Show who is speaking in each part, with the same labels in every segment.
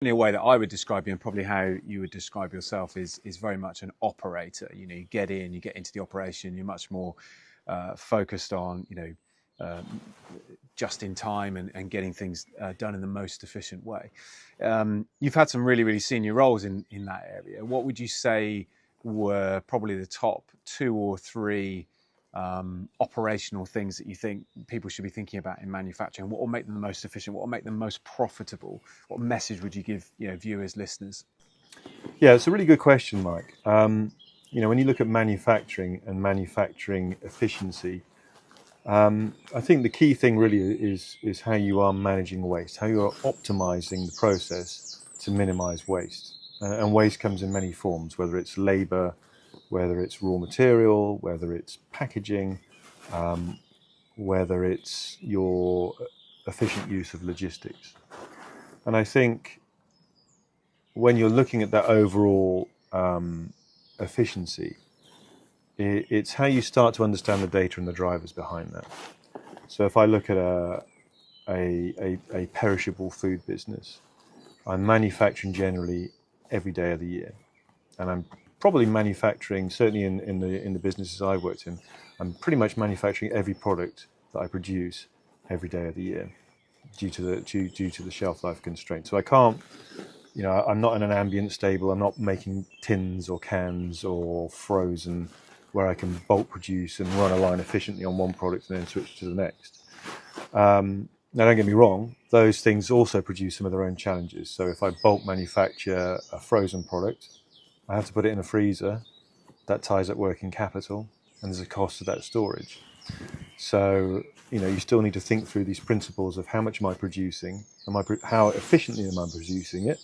Speaker 1: A way that I would describe you, and probably how you would describe yourself, is very much an operator. You get into the operation. You're much more focused on just in time and getting things done in the most efficient way. You've had some really senior roles in that area. What would you say were probably the top two or three operational things that you think people should be thinking about in manufacturing? What will make them the most efficient? What will make them most profitable? What message would you give viewers, listeners?
Speaker 2: Yeah, it's a really good question, Mike. When you look at manufacturing and manufacturing efficiency, I think the key thing really is how you are managing waste, how you are optimizing the process to minimize waste. And waste comes in many forms, whether it's labor, whether it's raw material, whether it's packaging, whether it's your efficient use of logistics. And I think when you're looking at that overall efficiency, it's how you start to understand the data and the drivers behind that. So if I look at a perishable food business, I'm manufacturing generally every day of the year, and I'm probably manufacturing, certainly in the businesses I've worked in, I'm pretty much manufacturing every product that I produce every day of the year due to the shelf life constraint. So I can't, I'm not in an ambient stable. I'm not making tins or cans or frozen where I can bulk produce and run a line efficiently on one product and then switch to the next. Now, don't get me wrong, those things also produce some of their own challenges. So if I bulk manufacture a frozen product, I have to put it in a freezer. That ties up working capital, and there's a cost to that storage. So, you still need to think through these principles of how much am I producing, how efficiently am I producing it,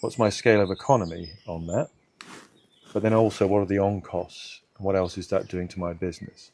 Speaker 2: what's my scale of economy on that, but then also what are the on costs, and what else is that doing to my business?